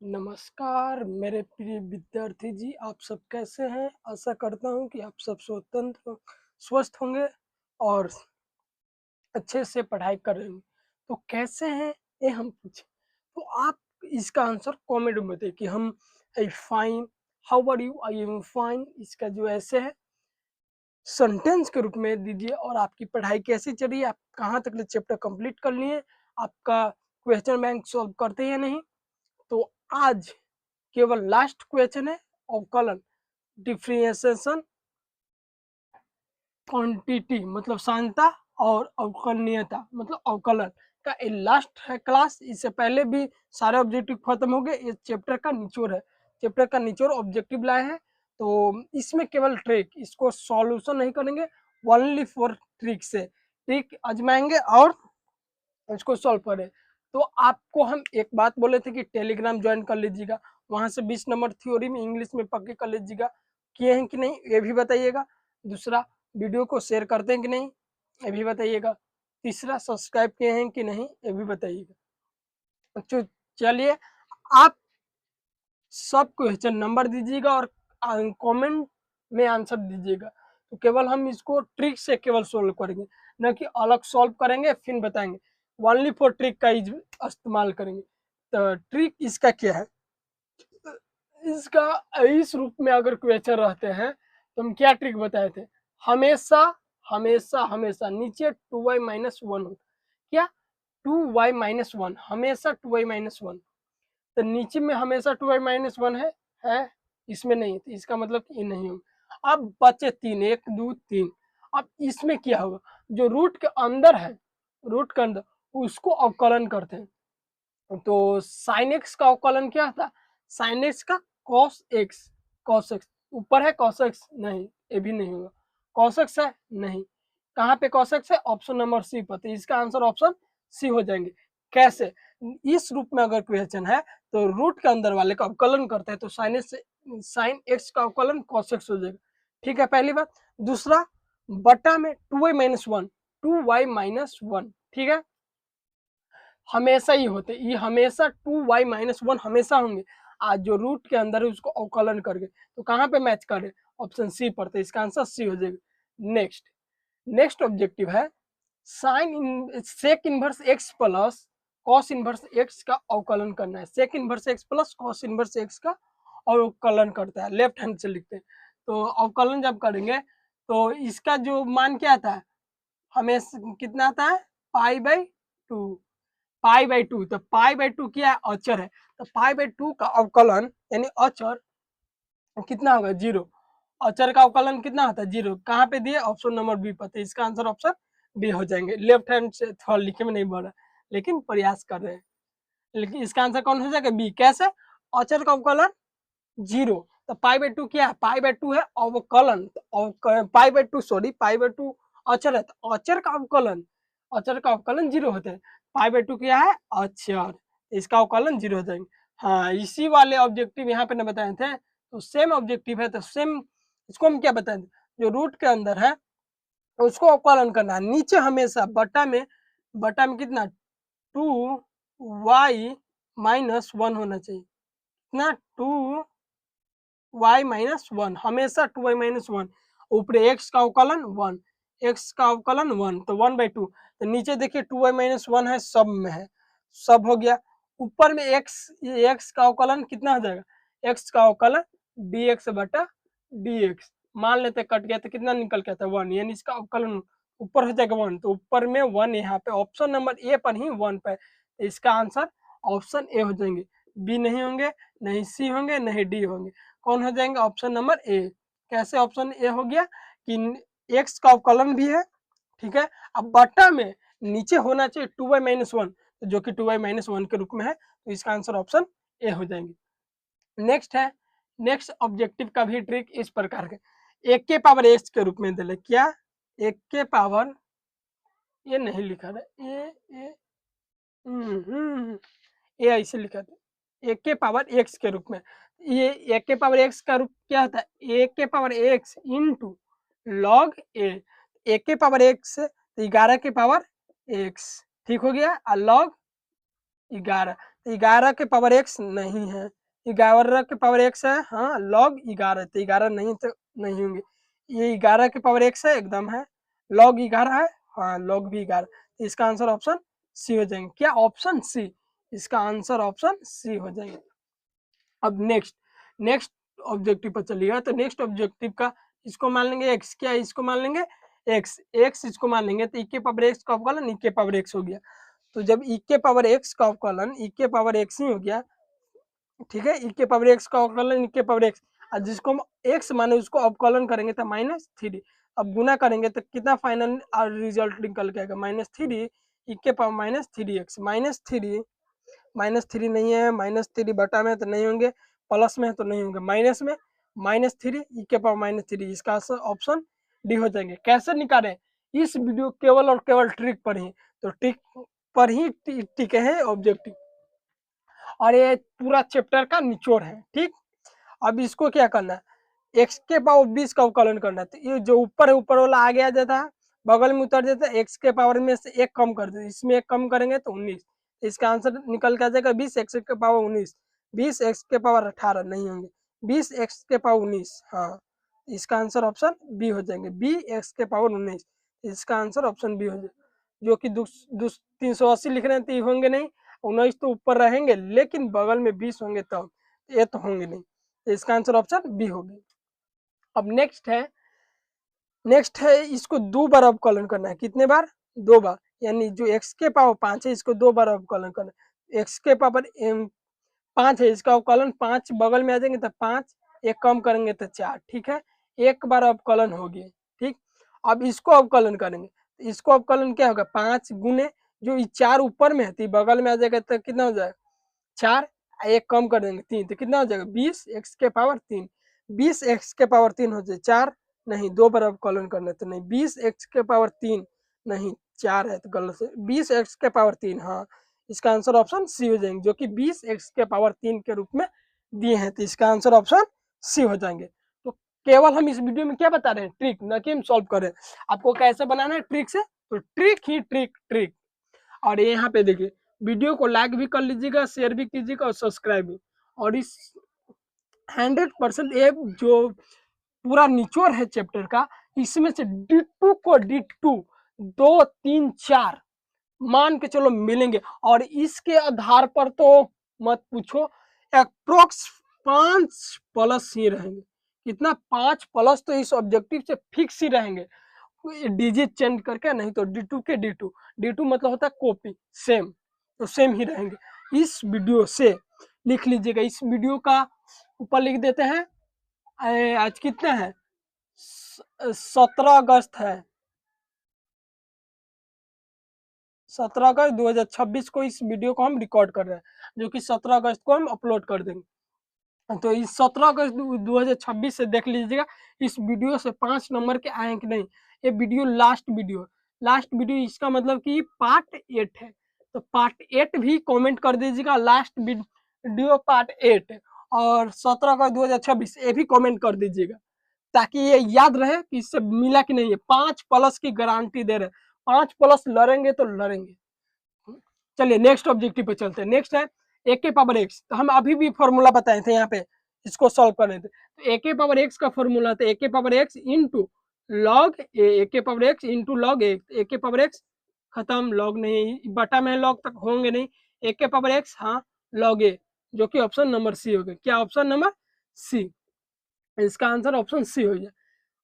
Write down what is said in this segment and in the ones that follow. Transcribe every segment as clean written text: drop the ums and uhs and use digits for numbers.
नमस्कार मेरे प्रिय विद्यार्थी जी, आप सब कैसे हैं? आशा करता हूँ कि आप सब स्वतंत्र स्वस्थ होंगे और अच्छे से पढ़ाई कर रहे होंगे। तो कैसे हैं ये हम पूछे, तो आप इसका आंसर कमेंट में दें कि हम I fine, how are you, I am fine. इसका जो ऐसे है सेंटेंस के रूप में दीजिए और आपकी पढ़ाई कैसी चल रही है, आप कहाँ तक चैप्टर कंप्लीट कर लिए, आपका क्वेश्चन बैंक सॉल्व करते हैं या नहीं। तो आज केवल लास्ट क्वेश्चन है अवकलन, डिफरेंशिएशन, क्वांटिटी मतलब सांता और अवकलनीयता मतलब अवकलन का ये लास्ट है क्लास। इससे पहले भी सारे ऑब्जेक्टिव खत्म हो गए। ये चैप्टर का निचोड़ है, चैप्टर का निचोड़ ऑब्जेक्टिव लाए हैं। तो इसमें केवल ट्रिक, इसको सॉल्यूशन नहीं करेंगे, ओनली फॉर ट्रिक से ट्रिक आजमाएंगे और इसको सॉल्व करें। तो आपको हम एक बात बोले थे कि टेलीग्राम ज्वाइन कर लीजिएगा, वहां से 20 नंबर थ्योरी में इंग्लिश में पक्के कर लीजिएगा। किए हैं कि नहीं ये भी बताइएगा। दूसरा, वीडियो को शेयर करते हैं कि नहीं ये भी बताइएगा। तीसरा, सब्सक्राइब किए हैं कि नहीं ये भी बताइएगा। तो चलिए, आप सब क्वेश्चन नंबर दीजिएगा और कमेंट में आंसर दीजिएगा। तो केवल हम इसको ट्रिक से केवल सोल्व करेंगे, न कि अलग सॉल्व करेंगे फिर बताएंगे। ओनली फॉर ट्रिक का इस्तेमाल करेंगे। तो ट्रिक इसका क्या है, इसका इस रूप में अगर क्वेश्चन रहते हैं तो हम क्या ट्रिक बताए थे, हमेशा हमेशा हमेशा नीचे 2y-1 हो, क्या 2y-1, हमेशा 2y-1। तो नीचे में हमेशा 2y-1 है, इसमें नहीं, तो इसका मतलब ये नहीं होगा। अब बचे 3, 1 2 3। अब इसमें क्या होगा, जो रूट के अंदर है, रूट के अंदर उसको अवकलन करते हैं। तो साइन एक्स का अवकलन क्या था, साइन एक्स का कॉस एक्स, कॉस एक्स ऊपर है, कॉस एक्स नहीं, ये भी नहीं होगा। कॉस एक्स है नहीं, कहाँ पे कॉस एक्स है, ऑप्शन नंबर सी पर, तो इसका आंसर ऑप्शन सी हो जाएंगे। कैसे, इस रूप में अगर क्वेश्चन है तो रूट के अंदर वाले का अवकलन करते हैं, तो साइन एक्स का अवकलन कॉस एक्स हो जाएगा। ठीक है, पहली बात। दूसरा, बटा में 2y-1, 2y-1, ठीक है, हमेशा ही होते, ये हमेशा 2y-1 हमेशा होंगे। आज जो रूट के अंदर है उसको अवकलन करके, तो कहाँ पे मैच करे, ऑप्शन सी पर, तो इसका आंसर सी हो जाएगा। नेक्स्ट, नेक्स्ट ऑब्जेक्टिव है sine sec inverse x plus cos inverse x का अवकलन करना है। Sec inverse x plus cos inverse x का अवकलन करता है, लेफ्ट हैंड से लिखते हैं। तो अवकलन जब करेंगे तो इसका जो मान क्या आता है, हमें कितना आता है, पाई/2, पाई/2। तो पाई/2 क्या है, अचर है। तो पाई/2 का अवकलन यानी अचर कितना होगा, 0। अचर का अवकलन कितना होता है, 0। कहाँ पे दिए, ऑप्शन नंबर बी पर, तो इसका आंसर ऑप्शन बी हो जाएंगे। लेफ्ट हैंड से थोड़ा लिखे में नहीं बढ़ रहा, लेकिन प्रयास कर रहे हैं। लेकिन इसका आंसर कौन हो जाएगा, बी। कैसे, अचर का अवकलन 0। तो पाई/2 क्या है, पाई/2 है अवकलन, पाई/2 सॉरी, पाई/2 अचर है, तो अचर का अवकलन, अचर का अवकलन 0 होते हैं। पाई/2 क्या है, अचर, इसका अवकलन 0 हो जाएंगे। हाँ, इसी वाले ऑब्जेक्टिव यहाँ पे न बताए थे, तो सेम ऑब्जेक्टिव है, तो सेम इसको हम क्या बताए थे, जो रूट के अंदर है उसको अवकलन करना है। नीचे हमेशा बटा में कितना, 2y-1 होना चाहिए, कितना, 2y-1, हमेशा 2y-1। ऊपर एक्स का अवकलन 1, एक्स का अवकलन 1, तो 1/2। तो नीचे देखिए 2y-1 है, सब में है, सब हो गया। ऊपर में एक्स का अवकलन कितना हो जाएगा, एक्स का अवकलन dx/dx। मान लेते कट गया तो कितना निकल के आता है, 1, यानी इसका अवकलन ऊपर हो जाएगा 1, तो ऊपर में 1 यहाँ पे ऑप्शन नंबर ए पर ही 1 पे, तो इसका आंसर ऑप्शन ए हो जाएंगे। बी नहीं होंगे, नहीं सी होंगे, नहीं डी होंगे, कौन हो जाएंगे, ऑप्शन नंबर ए। कैसे ऑप्शन ए हो गया कि एक्स का अवकलन भी है, ठीक है। अब बटा में नीचे होना चाहिए 2y-1, जो कि 2y-1 के रूप में है, तो इसका आंसर ऑप्शन ए हो जाएंगे। नेक्स्ट है, नेक्स्ट ऑब्जेक्टिव का भी ट्रिक इस प्रकार के, एक के पावर एक्स के रूप में दे, क्या, एक के पावर, ये नहीं लिखा था, ये ऐसे लिखा था, एक के पावर एक्स के रूप में। ये एक के पावर एक्स का रूप क्या होता है, एक के पावर एक्स इंटू लॉग ए। एक के पावर एक्स तो 11 के पावर एक्स, ठीक हो गया, और लॉग 11, तो 11 के पावर x नहीं है, 11 के पावर x है, हाँ log 11, तो 11 नहीं तो नहीं होंगे, ये 11 के पावर x है एकदम है, log 11 है, हाँ log भी 11, तो इसका आंसर ऑप्शन सी हो जाएंगे। क्या ऑप्शन सी, इसका आंसर ऑप्शन सी हो जाएंगे। अब नेक्स्ट ऑब्जेक्टिव पर चलिएगा, तो नेक्स्ट ऑब्जेक्टिव का इसको मान लेंगे x, क्या इसको मान लेंगे x इसको मान लेंगे, तो e के पावर x का अवकलन e के पावर x हो गया। तो जब e के पावर x का अवकलन e के पावर x ही हो गया, ठीक है, e के पावर x का अवकलन e के पावर x, और जिसको हम x माने उसको अवकलन करेंगे तो -3, अब गुना करेंगे तो कितना फाइनल रिजल्ट निकल के आएगा, -3 e के पावर -3x, -3 नहीं है, -3 बटा में तो नहीं होंगे, प्लस में तो नहीं होंगे, माइनस में -3 e के पावर -3, इसका ऑप्शन डी हो जाएंगे। कैसे निकालें, इस वीडियो केवल और केवल ट्रिक पर ही, तो ट्रिक पर ही टिके हैं ऑब्जेक्टिव, और ये पूरा चैप्टर का निचोड़ है, ठीक। अब इसको क्या करना है, x के पावर 20 का अवकलन करना है, तो ये जो ऊपर है ऊपर वाला आगे आ जाता है, बगल में उतर जाता है, x के पावर में से एक कम कर दे, इसमें एक कम करेंगे तो 19, इसका आंसर निकल के आ जाएगा 20 x के पावर 19, 20 x के पावर 18 नहीं होंगे, 20 x के पावर 19, हाँ इसका आंसर ऑप्शन बी हो जाएंगे, बी x के पावर 19, इसका आंसर ऑप्शन बी हो जाएगा। जो कि 380 लिख रहे हैं तो ये होंगे नहीं, 19 तो ऊपर रहेंगे लेकिन बगल में 20 होंगे तब, ये तो होंगे नहीं, तो इसका आंसर ऑप्शन बी होगी। अब नेक्स्ट है इसको 2 बार अवकलन करना है, कितने बार, 2 बार, यानी जो x के पावर 5 है इसको 2 बार अवकलन करना है, x के पावर 5 है इसका अवकलन 5 बगल में आ जाएंगे तो 5, एक कम करेंगे तो 4, ठीक है, एक बार अवकलन हो गया, ठीक। अब इसको अवकलन करेंगे, इसको अवकलन क्या होगा, 5 गुने जो 4 ऊपर में है तो बगल में आ जाएगा तो कितना हो जाएगा 4, एक कम कर देंगे 3, तो कितना हो जाएगा 20 x के पावर 3, 20 x के पावर 3 हो जाए 4, नहीं 2 बार अवकलन करना तो नहीं, 20 x के पावर 3 नहीं 4 है तो गलत से 20 x के पावर 3, हाँ इसका आंसर ऑप्शन सी हो जाएंगे, जो कि 20 x के पावर 3 के रूप में दिए हैं, तो इसका आंसर ऑप्शन सी हो जाएंगे। तो केवल हम इस वीडियो में क्या बता रहे हैं, ट्रिक, न कि हम सॉल्व करें, आपको कैसे बनाना है ट्रिक से, तो ट्रिक ही ट्रिक। और ये यहाँ पे देखिए वीडियो को लाइक भी कर लीजिएगा, शेयर भी कीजिएगा और सब्सक्राइब भी, और इस 100% ये जो पूरा निचोड़ है चैप्टर का, इसमें से D2 को D2 2 3 4 मान के चलो मिलेंगे, और इसके आधार पर तो मत पूछो, अप्रोक्स 5 प्लस ही रहेंगे, कितना 5 प्लस तो इस ऑब्जेक्टिव से फिक्स ही रहेंगे, डिजिट चेंज करके, नहीं तो D2 के D2 मतलब होता है कॉपी, सेम, तो सेम ही रहेंगे। इस वीडियो से लिख लीजिएगा, इस वीडियो का ऊपर लिख देते हैं, आज कितना है 17 अगस्त है, 17 अगस्त 2026 को इस वीडियो को हम रिकॉर्ड कर रहे हैं, जो कि 17 अगस्त को हम अपलोड कर देंगे। तो इस 17 अगस्त 2026 से देख लीजिएगा इस वीडियो से 5 नंबर के आए कि नहीं, ये वीडियो लास्ट वीडियो इसका मतलब कि पार्ट 8 है, तो पार्ट 8 भी कमेंट कर दीजिएगा, लास्ट वीडियो पार्ट 8, और 17 अगस्त 2026 ये भी कमेंट कर दीजिएगा, ताकि ये याद रहे कि इससे मिला कि नहीं है, 5 प्लस की गारंटी दे रहे हैं, 5 प्लस लड़ेंगे तो लड़ेंगे। चलिए नेक्स्ट ऑब्जेक्टिव पे चलते हैं, नेक्स्ट है ए के पावर एक्स, तो हम अभी भी फॉर्मूला बताए थे यहाँ पे, इसको सॉल्व कर रहे थे, तो ए के पावर एक्स का फॉर्मूला था ए के पावर एक्स इंटू लॉग ए के पावर एक्स इंटू लॉग ए के पावर एक्स खत्म, लॉग नहीं बटा में लॉग तक होंगे नहीं, ए के पावर एक्स, हाँ लॉग ए, जो कि ऑप्शन नंबर सी हो गया, क्या ऑप्शन नंबर सी, इसका आंसर ऑप्शन सी हो गया।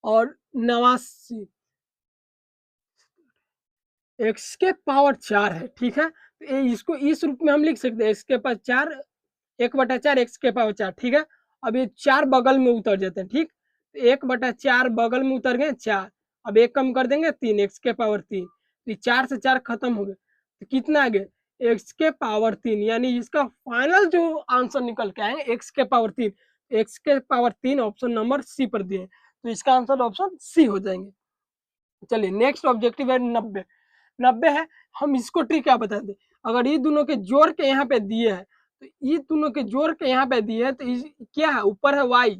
और 89 एक्स के पावर 4 है, ठीक है, तो इसको इस रूप में हम लिख सकते हैं, एक्स के पावर 4 1/4 एक्स के पावर 4, ठीक है। अब ये 4 बगल में उतर जाते हैं, ठीक, तो 1/4 बगल में उतर गए 4, अब एक कम कर देंगे 3 एक्स के पावर 3, तो 4 से 4 खत्म हो गए, तो कितना आ गया एक्स के पावर 3, यानी इसका फाइनल जो आंसर निकल के आए एक्स के पावर 3, एक्स के पावर 3 ऑप्शन नंबर सी पर दिए, तो इसका आंसर ऑप्शन सी हो जाएंगे। चलिए नेक्स्ट ऑब्जेक्टिव है 90 है, हम इसको ट्रिक क्या बताते, अगर ये दोनों के जोड़ के यहाँ पे दिए है, तो ये दोनों के जोड़ के यहाँ पे दिए है, तो क्या है ऊपर है y,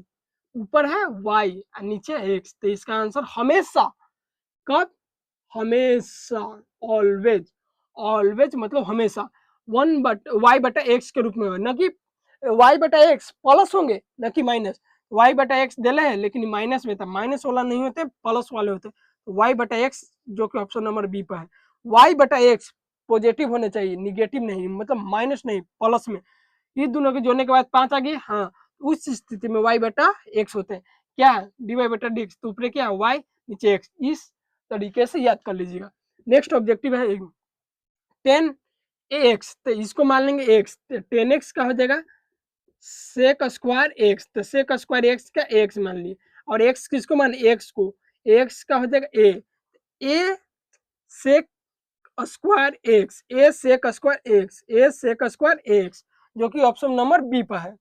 ऊपर है y और नीचे x, तो इसका आंसर हमेशा, कब, हमेशा, ऑलवेज, ऑलवेज मतलब हमेशा, वाई बटा एक्स के रूप में हो, न कि वाई बटा एक्स प्लस होंगे न कि माइनस। वाई बटा एक्स दिले है लेकिन माइनस में था, माइनस वाला नहीं होते प्लस वाले होते। वाई बटा एक्स जो कि ऑप्शन नंबर बी पर है। वाई बटा एक्स पॉजिटिव होने चाहिए, निगेटिव नहीं, मतलब माइनस नहीं प्लस में। ये दोनों के जोड़ने के बाद 5 आ गए, हाँ उस स्थिति में वाई बटा एक्स होते हैं क्या, डी वाई बटा डी एक्स, तो ऊपर क्या वाई नीचे एक्स, इस तरीके से याद कर लीजिएगा। नेक्स्ट ऑब्जेक्टिव है 10 एक्स, तो इसको मान लेंगे एक्स, तो 10 एक्स का हो जाएगा सेक स्क्वायर एक्स, तो सेक स्क्वायर एक्स का एक्स मान लिए, और एक्स किसको मान, एक्स को, एक्स का हो जाएगा ए सेक स्क्वायर एक्स, ए सेक स्क्वायर एक्स, ए सेक स्क्वायर एक्स जो कि ऑप्शन नंबर बी पर है,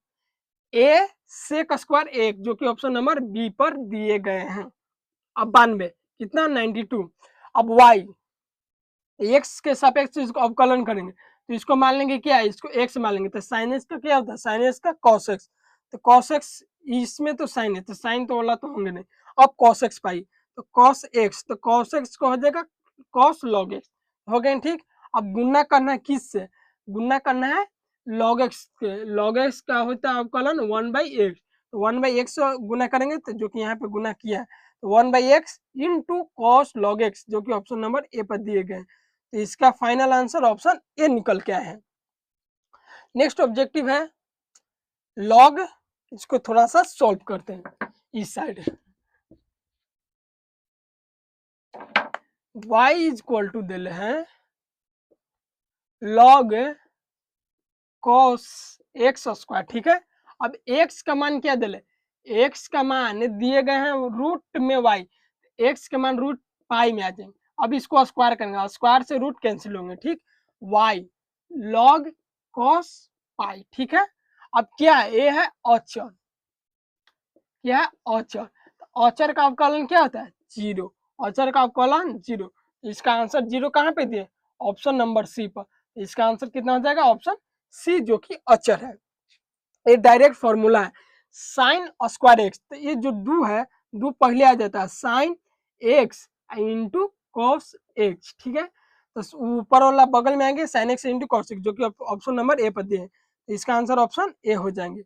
ए सेक स्क्वायर एक जो कि ऑप्शन नंबर बी पर दिए गए हैं। अब 92 कितना 92। अब वाई एक्स के सापेक्ष इसको अवकलन करेंगे, तो इसको मान लेंगे क्या, इसको एक्स मान लेंगे, तो साइन एक्स का क्या होता है, साइन एक्स का कॉस एक्स, तो कॉस एक्स इसमें तो साइन है, तो साइन तो वाला तो होंगे नहीं। अब कॉस एक्स पाई, तो कॉस एक्स, तो कॉस एक्स को हो जाएगा कॉस लॉग एक्स, हो गए ठीक। अब गुना करना है किससे, गुना करना है लॉग एक्स के, लॉग एक्स का होता है अवकलन 1/x, तो 1/x गुना करेंगे, तो जो कि यहाँ पे गुना किया है, तो 1/x into cos log x जो कि ऑप्शन नंबर ए पर दिए गए। तो इसका फाइनल आंसर ऑप्शन ए निकल के आया है। नेक्स्ट ऑब्जेक्टिव है लॉग, इसको थोड़ा सा सॉल्व करते हैं इस side. y is equal to दिले हैं लॉग कॉस एक्स स्क्वायर, ठीक है। अब x का मान क्या दिले, x का मान दिए गए हैं रूट में y, x का मान रूट पाई में आ जाएंगे। अब इसको स्क्वायर करेंगे, स्क्वायर से रूट कैंसिल होंगे, ठीक, y लॉग कॉस पाई, ठीक है। अब क्या है, ये है अचर, क्या है अचर, तो अचर का अवकलन क्या होता है जीरो, अचर का अवकलन जीरो, इसका आंसर जीरो कहाँ पे दिए, ऑप्शन नंबर सी पर, इसका आंसर कितना हो जाएगा ऑप्शन सी जो कि अचर है। ये डायरेक्ट फॉर्मूला है साइन स्क्वायर एक्स, तो ये जो डू है डू पहले आ जाता है sine x into cos x, ठीक है। तो ऊपर वाला बगल में आएंगे sine x into cos x जो कि ऑप्शन नंबर ए पर दिए है, तो इसका आंसर ऑप्शन ए हो जाएंगे।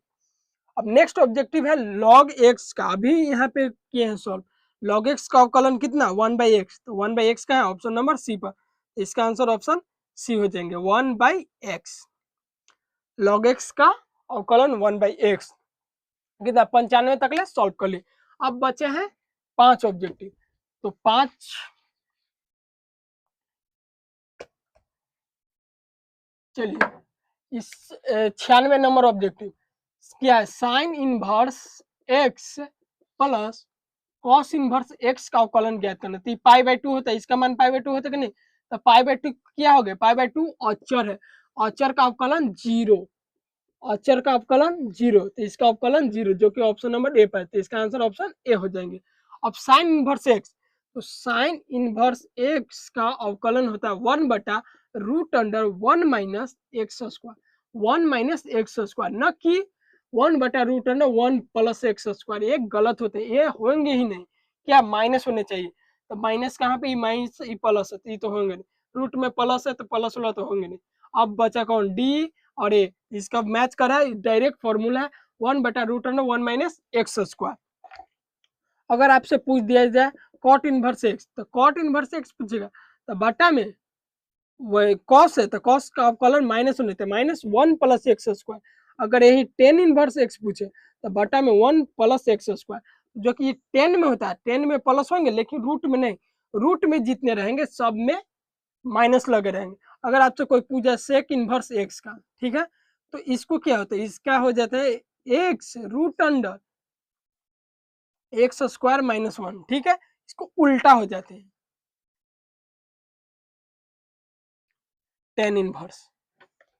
अब नेक्स्ट ऑब्जेक्टिव है लॉग एक्स का, अभी यहाँ पे किए हैं सॉल्व, लॉग एक्स का अवकलन कितना 1/x, तो 1/x का है ऑप्शन नंबर सी पर, तो इसका आंसर ऑप्शन सी हो जाएंगे 1/x, लॉग एक्स का अवकलन 1/x, कितना 95 तक ले सॉल्व कर लिए। अब बचे हैं 5 ऑब्जेक्टिव, तो 5 चलिए इस 96 नंबर ऑब्जेक्टिव क्या है, sign inverse x plus cos inverse x का अवकलन ज्ञात करना, तो पाई/2 होता है, इसका मान पाई/2 होता है कि नहीं, तो पाई/2 क्या हो गया, पाई/2 अचर है, अचर का अवकलन जीरो, अचर का अवकलन जीरो, तो इसका अवकलन जीरो जो कि ऑप्शन नंबर ए पर है, तो इसका आंसर ऑप्शन ए हो जाएंगे। अब साइन इनवर्स एक्स, तो साइन इनवर्स एक्स का अवकलन होता है 1/√1 - x², 1 - x², न कि 1/√1 + x², ये गलत होते हैं, ये होंगे ही नहीं, क्या माइनस होने चाहिए, तो माइनस कहाँ पे, माइनस प्लस है, तो ये तो होंगे नहीं, रूट में प्लस है तो प्लस वाला तो होंगे नहीं। अब बचा कौन, डी और ए, इसका मैच कर रहा है, डायरेक्ट फॉर्मूला है 1/√1 - x²। अगर आपसे पूछ दिया जाए कॉट इनवर्स एक्स, तो कॉट इनवर्स एक्स पूछेगा, तो बटा में वही कॉस है, तो कॉस का अवकलन माइनस होने थे -1 + x²। अगर यही टेन इनवर्स एक्स पूछे तो बटा में 1 + x², जो कि 10 में होता है, 10 में प्लस होंगे लेकिन रूट में नहीं, रूट में जितने रहेंगे सब में माइनस लगे रहेंगे। अगर आपसे कोई पूछा सेक इनवर्स एक्स का, ठीक है, तो इसको क्या होता है, इसका हो जाता है एक्स रूट अंडर x² -1, ठीक है, इसको उल्टा हो जाते हैं tan inverse,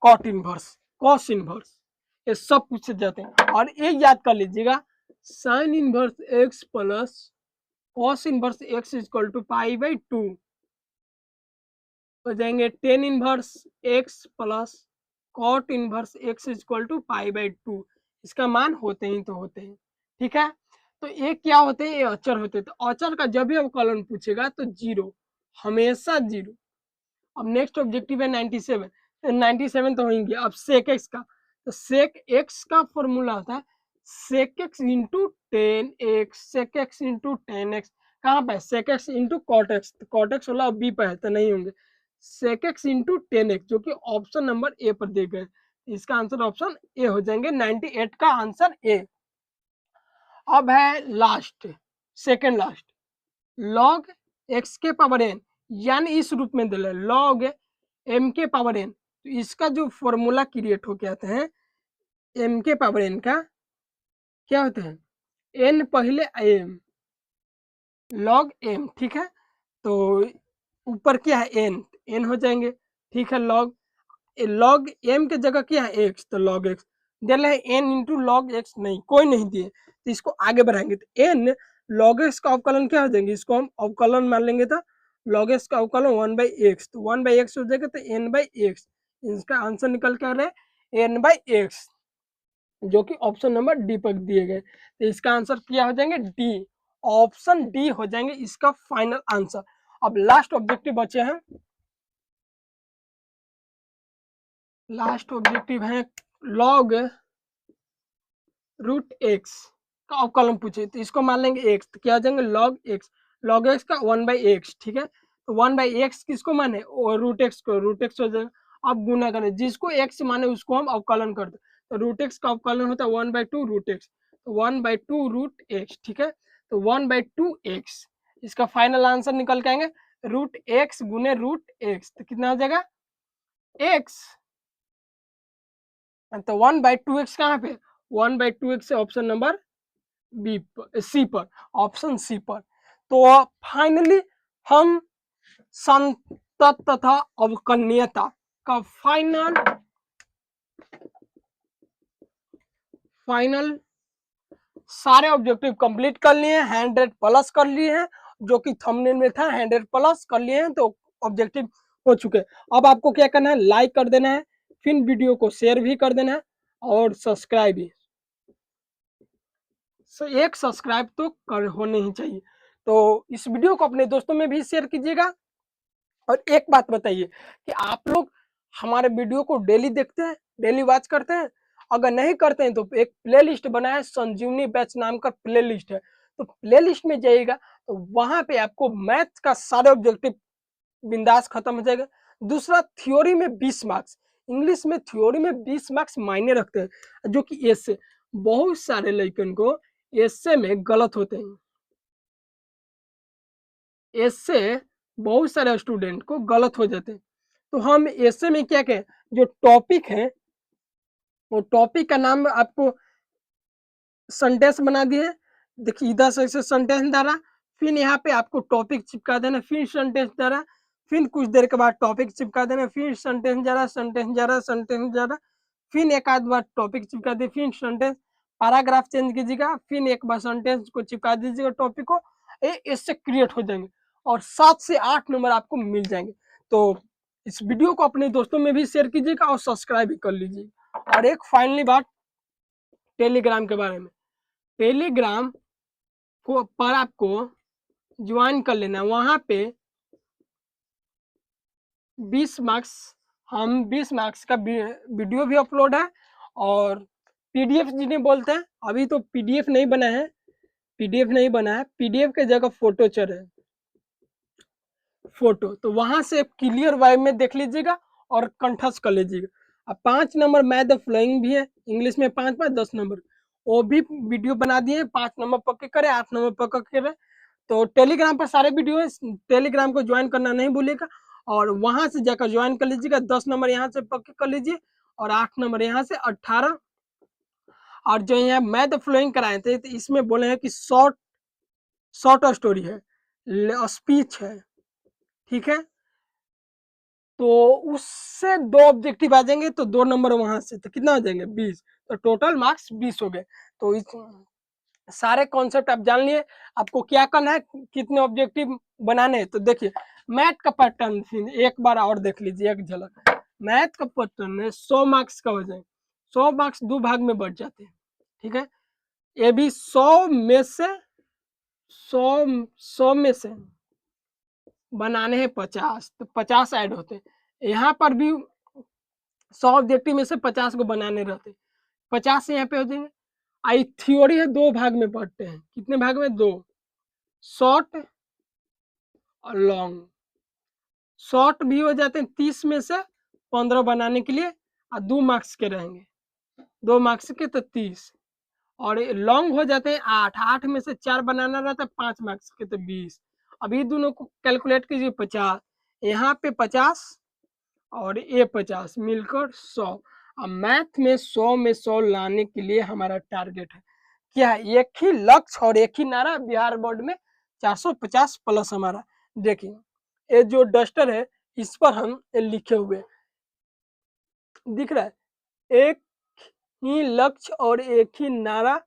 cot inverse, cos inverse, ये सब पूछे जाते हैं। और एक याद कर लीजिएगा sine inverse x plus cos inverse x equal to पाई/2 हो जाएंगे tan inverse x plus cot inverse x equal to पाई/2, इसका मान होते ही तो होते हैं, ठीक है। तो ये क्या होते हैं, ये अचर होते हैं, तो अचर का जब भी अवकलन पूछेगा तो जीरो, हमेशा जीरो। अब नेक्स्ट ऑब्जेक्टिव है 97, 97 तो होंगे। अब सेक एक्स का, तो सेक एक्स का फॉर्मूला होता है sec x into 10x, sec x into 10x। कहाँ पे sec x into cot x, तो कॉट एक्स वाला बी पे है तो नहीं होंगे। सेक एक्स इंटू 10x जो कि ऑप्शन नंबर ए पर दिए गए, इसका आंसर ऑप्शन ए हो जाएंगे, 98 का आंसर ए। अब है last, second last, log x के पावर एन, यानी इस रूप में दे लॉग एम के पावर एन। तो इसका जो फॉर्मूला क्रिएट हो गया था एम के पावर एन का क्या होता है, एन पहले एम, लॉग एम, ठीक है। तो ऊपर क्या है एन, एन हो जाएंगे, ठीक है। लॉग लॉग एम के जगह क्या है एक्स, तो लॉग एक्स दे रहे हैं, एन इंटू लॉग एक्स नहीं, कोई नहीं दिए, तो इसको आगे बढ़ाएंगे तो एन लॉग एक्स का अवकलन क्या हो जाएंगे, इसको हम अवकलन मान लेंगे तो लॉग एक्स का अवकलन 1/x, तो 1/x हो जाएगा तो n/x, इसका आंसर निकल के आ रहा है n/x, जो कि ऑप्शन नंबर डी पर दिए गए, तो इसका आंसर क्या हो जाएंगे डी, ऑप्शन डी हो जाएंगे इसका फाइनल आंसर। अब लास्ट ऑब्जेक्टिव बचे हैं, लास्ट ऑब्जेक्टिव है लॉग रूट एक्स का अवकलन पूछे, तो इसको मान लेंगे एक्स, तो क्या हो जाएंगे लॉग एक्स, लॉग एक्स का 1/x, ठीक है। तो 1/x किसको माने, रूट एक्स को, रूट एक्स हो जाएगा। अब गुना करें, जिसको एक्स माने उसको हम अवकलन कर दे, तो रूट एक्स का अवकलन होता है 1/2 रूट एक्स, तो 1/2 रूट एक्स, ठीक है। तो 1/2 एक्स, इसका फाइनल आंसर निकल के आएंगे रूट एक्स गुने रूट एक्स, तो कितना हो जाएगा एक्स, तो 1/2x कहाँ पे, 1/2x ऑप्शन नंबर बी पर, सी पर, ऑप्शन सी पर। तो फाइनली हम संतत तथा अवकलनीयता का फाइनल सारे ऑब्जेक्टिव कंप्लीट कर लिए हैं, 100+ कर लिए हैं, जो कि थंबनेल में था 100+ कर लिए हैं, तो ऑब्जेक्टिव हो चुके। अब आपको क्या करना है, लाइक कर देना है, फिर वीडियो को शेयर भी कर देना है और सब्सक्राइब भी, एक सब्सक्राइब तो कर होने ही चाहिए। तो इस वीडियो को अपने दोस्तों में भी शेयर कीजिएगा। और एक बात बताइए कि आप लोग हमारे वीडियो को डेली देखते हैं, डेली वॉच करते हैं? अगर नहीं करते हैं तो एक प्लेलिस्ट बना है, संजीवनी बैच नाम का प्लेलिस्ट है, तो प्लेलिस्ट में जाइएगा, तो वहां पे आपको मैथ का सारे ऑब्जेक्टिव बिंदास खत्म हो जाएगा। दूसरा, थ्योरी में 20 मार्क्स, इंग्लिश में थ्योरी में 20 मार्क्स मायने रखते हैं, जो कि एसे बहुत सारे लड़कन को एसे में गलत होते हैं, एसे बहुत सारे स्टूडेंट को गलत हो जाते हैं। तो हम ऐसे में क्या कहें, जो टॉपिक है वो टॉपिक का नाम आपको सेंटेंस बना दिए, देखिए इधर से सेंटेंस डाला, फिर यहाँ पे आपको टॉपिक चिपका देना, फिर सेंटेंस डाला, फिर कुछ देर के बाद टॉपिक चिपका देना, फिर सेंटेंस जा रहा, सेंटेंस जा रहा, सेंटेंस जा रहा, फिर एक आध बार टॉपिक चिपका दे, फिर सेंटेंस, पैराग्राफ चेंज कीजिएगा, फिर एक बार सेंटेंस को चिपका दीजिएगा टॉपिक को, ये इससे क्रिएट हो जाएंगे और 7 से 8 नंबर आपको मिल जाएंगे। तो इस वीडियो को अपने दोस्तों में भी शेयर कीजिएगा और सब्सक्राइब भी कर लीजिए। और एक फाइनली बात टेलीग्राम के बारे में, टेलीग्राम को पर आपको ज्वाइन कर लेना, वहां पे 20 मार्क्स, हम 20 मार्क्स का वीडियो भी अपलोड है और पीडीएफ जिन्हें बोलते हैं, अभी तो पीडीएफ नहीं बना है, पीडीएफ नहीं बना है, पीडीएफ के जगह फोटो चल है, फोटो, तो वहां से क्लियर वाइब में देख लीजिएगा और कंठस्थ कर लीजिएगा। अब 5 नंबर मैथ द फ्लोइंग भी है, इंग्लिश में 5 5 10 नंबर, वो भी वीडियो बना दिए, 5 नंबर पक्के करे, 8 नंबर पक्के करे। तो टेलीग्राम पर सारे वीडियो है, टेलीग्राम को ज्वाइन करना नहीं भूलिएगा और वहां से जाकर ज्वाइन कर लीजिएगा, 10 नंबर यहाँ से पक्के कर लीजिए और 8 नंबर यहाँ से 18। और जो यहाँ मैथ द फ्लोइंग कराए थे, तो इसमें बोले हैं कि शॉर्ट शॉर्ट स्टोरी है, स्पीच है, ठीक है। तो उससे 2 ऑब्जेक्टिव आ जाएंगे, तो 2 नंबर वहां से, तो कितना आ जाएंगे 20, तो टोटल मार्क्स 20 हो गए। तो इस सारे कॉन्सेप्ट आप जान लिए, आपको क्या करना है, कितने ऑब्जेक्टिव बनाने हैं। तो देखिए मैथ का पैटर्न एक बार और देख लीजिए, एक झलक, मैथ का पैटर्न में 100 मार्क्स का हो जाए, 100 मार्क्स 2 भाग में बढ़ जाते हैं, ठीक है। ये भी 100 में से 100 में से बनाने हैं 50, तो 50 ऐड होते हैं, यहाँ पर भी 100 ऑब्जेक्टिव में से 50 को बनाने रहते, 50 से यहाँ पे हो जाएंगे। आई थ्योरी है, 2 भाग में पढ़ते हैं, कितने भाग में? 2, शॉर्ट और लॉन्ग। शॉर्ट भी हो जाते हैं 30 में से 15 बनाने के लिए, और 2 मार्क्स के रहेंगे, 2 मार्क्स के तो 30, और लॉन्ग हो जाते हैं 8, 8 में से 4 बनाना रहता है, 5 मार्क्स के तो 20। अभी दोनों को कैलकुलेट कीजिए, 50 यहाँ पे 50 और ये 50 मिलकर 100। अब मैथ में 100 में 100 लाने के लिए हमारा टारगेट है क्या? एक ही लक्ष्य और एक ही नारा बिहार बोर्ड में 450 प्लस हमारा। देखिए ये जो डस्टर है इस पर हम लिखे हुए दिख रहा है, एक ही लक्ष्य और एक ही नारा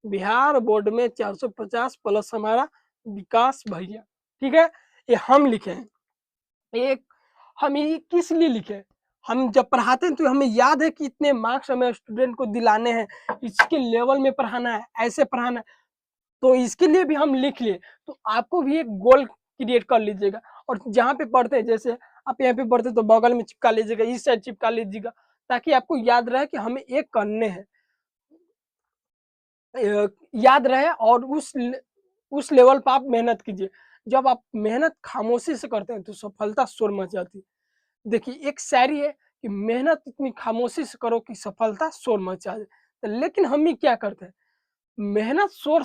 बिहार बोर्ड में 450 प्लस हमारा विकास भैया। ठीक है, ये हम लिखे हैं। एक हम ये किस लिए लिखे? हम जब पढ़ाते हैं तो हमें याद है कि इतने मार्क्स हमें स्टूडेंट को दिलाने हैं, इसके लेवल में पढ़ाना है, ऐसे पढ़ाना है, तो इसके लिए भी हम लिख लिए। तो आपको भी एक गोल क्रिएट कर लीजिएगा, और जहाँ पे पढ़ते हैं, जैसे आप यहाँ पे पढ़ते तो बगल में चिपका लीजिएगा, इस साइड चिपका लीजिएगा, ताकि आपको याद रहे कि हमें एक करने हैं, याद रहे, और उस लेवल पर आप मेहनत कीजिए। जब आप मेहनत खामोशी से करते हैं तो सफलता शोर मच जाती है। देखिए एक शायरी है कि मेहनत इतनी खामोशी से करो कि सफलता शोर मचा जाए। तो लेकिन हम ही क्या करते हैं, मेहनत शोर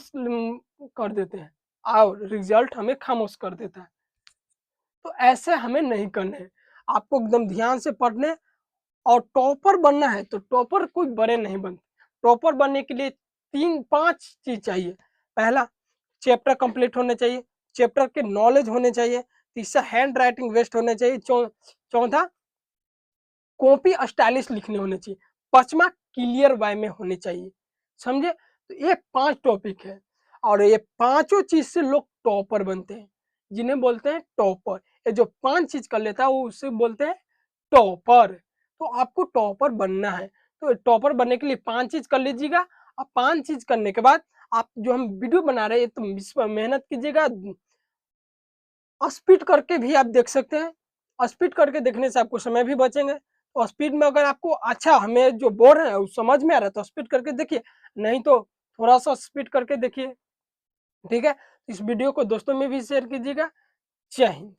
कर देते हैं और रिजल्ट हमें खामोश कर देता है। तो ऐसे हमें नहीं करने हैं, आपको एकदम ध्यान से पढ़ने, और टॉपर बनना है तो टॉपर कोई बड़े नहीं बनते। टॉपर बनने के लिए 3-5 चीज चाहिए। पहला, चैप्टर कंप्लीट होने चाहिए, चैप्टर के नॉलेज होने चाहिए। तीसरा, हैंड राइटिंग बेस्ट होने चाहिए। चौथा, कॉपी स्टाइलिश लिखने होने चाहिए। पांचवा, क्लियर वाय में होने चाहिए। समझे? तो ये 5 टॉपिक है, और ये पांचों चीज से लोग टॉपर बनते हैं, जिन्हें बोलते हैं टॉपर। ये जो 5 चीज कर लेता है वो उसे बोलते हैं टॉपर। तो आपको टॉपर बनना है, तो टॉपर बनने के लिए 5 चीज कर लीजिएगा। और 5 चीज करने के बाद आप जो हम वीडियो बना रहे हैं तो इस पर मेहनत कीजिएगा। स्पीड करके भी आप देख सकते हैं, स्पीड करके देखने से आपको समय भी बचेंगे। और स्पीड में अगर आपको अच्छा हमें जो बोल रहे हैं वो समझ में आ रहा है तो स्पीड करके देखिए, नहीं तो थोड़ा सा स्पीड करके देखिए। ठीक है, इस वीडियो को दोस्तों में भी शेयर कीजिएगा। जय हिंद।